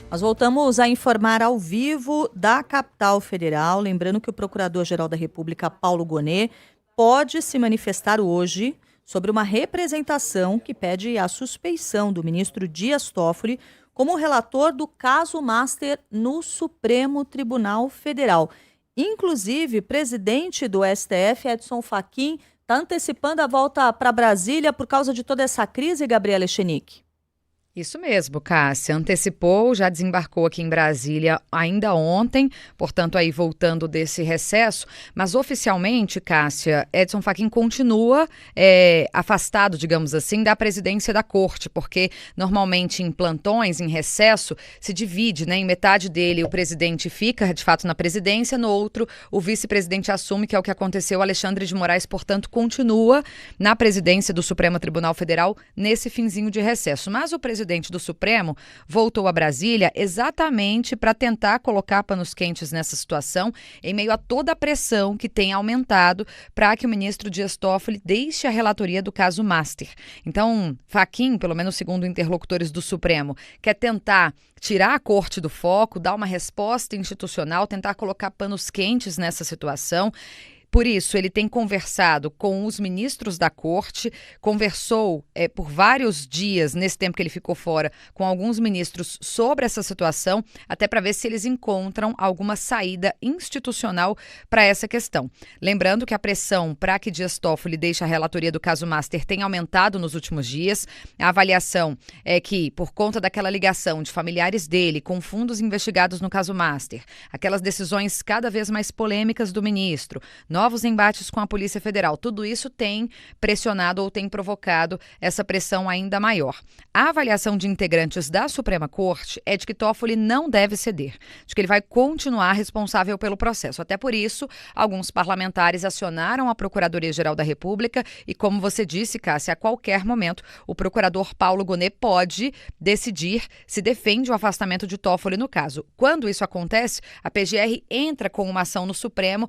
Nós voltamos a informar ao vivo da capital federal, lembrando que o Procurador-Geral da República, Paulo Gonet, pode se manifestar hoje sobre uma representação que pede a suspeição do ministro Dias Toffoli como relator do caso Master no Supremo Tribunal Federal. Inclusive, presidente do STF, Edson Fachin, está antecipando a volta para Brasília por causa de toda essa crise, Gabriela Echenique. Isso mesmo, Cássia. Antecipou, já desembarcou aqui em Brasília ainda ontem, portanto, aí voltando desse recesso. Mas oficialmente, Cássia, Edson Fachin continua afastado, digamos assim, da presidência da corte, porque normalmente em plantões, em recesso, se divide, né? Em metade dele o presidente fica, de fato, na presidência, no outro o vice-presidente assume, que é o que aconteceu. Alexandre de Moraes, portanto, continua na presidência do Supremo Tribunal Federal nesse finzinho de recesso. Mas o presidente do Supremo voltou a Brasília exatamente para tentar colocar panos quentes nessa situação, em meio a toda a pressão que tem aumentado para que o ministro Dias Toffoli deixe a relatoria do caso Master. Então, Fachin, pelo menos segundo interlocutores do Supremo, quer tentar tirar a corte do foco, dar uma resposta institucional, tentar colocar panos quentes nessa situação. Por isso, ele tem conversado com os ministros da corte, conversou por vários dias, nesse tempo que ele ficou fora, com alguns ministros sobre essa situação, até para ver se eles encontram alguma saída institucional para essa questão. Lembrando que a pressão para que Dias Toffoli deixe a relatoria do caso Master tem aumentado nos últimos dias. A avaliação é que, por conta daquela ligação de familiares dele com fundos investigados no caso Master, aquelas decisões cada vez mais polêmicas do ministro, novos embates com a Polícia Federal, tudo isso tem pressionado ou tem provocado essa pressão ainda maior. A avaliação de integrantes da Suprema Corte é de que Toffoli não deve ceder, de que ele vai continuar responsável pelo processo. Até por isso, alguns parlamentares acionaram a Procuradoria-Geral da República e, como você disse, Cássia, a qualquer momento o procurador Paulo Gonet pode decidir se defende o afastamento de Toffoli no caso. Quando isso acontece, a PGR entra com uma ação no Supremo,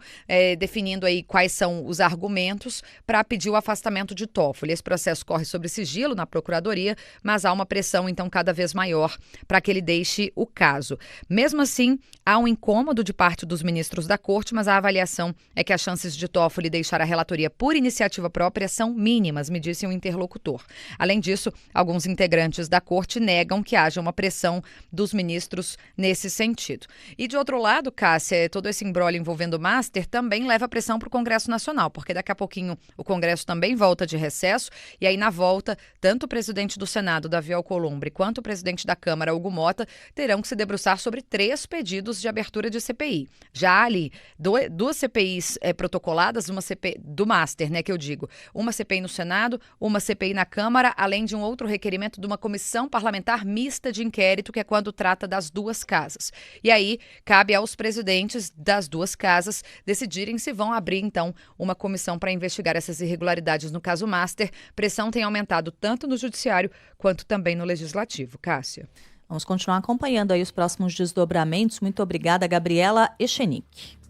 definindo aí quais são os argumentos para pedir o afastamento de Toffoli. Esse processo corre sobre sigilo na Procuradoria, mas há uma pressão, então, cada vez maior para que ele deixe o caso. Mesmo assim, há um incômodo de parte dos ministros da Corte, mas a avaliação é que as chances de Toffoli deixar a relatoria por iniciativa própria são mínimas, me disse um interlocutor. Além disso, alguns integrantes da Corte negam que haja uma pressão dos ministros nesse sentido. E, de outro lado, Cássia, todo esse imbróglio envolvendo o Master também leva pressão para o Congresso Nacional, porque daqui a pouquinho o Congresso também volta de recesso, e aí na volta, tanto o presidente do Senado, Davi Alcolumbre, quanto o presidente da Câmara, Hugo Mota, terão que se debruçar sobre 3 pedidos de abertura de CPI. Já há ali 2 CPIs protocoladas, uma CPI do Master, né, que eu digo, uma CPI no Senado, uma CPI na Câmara, além de um outro requerimento de uma comissão parlamentar mista de inquérito, que é quando trata das 2 casas. E aí, cabe aos presidentes das 2 casas decidirem se vão abrir, então, uma comissão para investigar essas irregularidades no caso Master. Pressão tem aumentado tanto no Judiciário quanto também no Legislativo. Cássia. Vamos continuar acompanhando aí os próximos desdobramentos. Muito obrigada, Gabriela Echenique.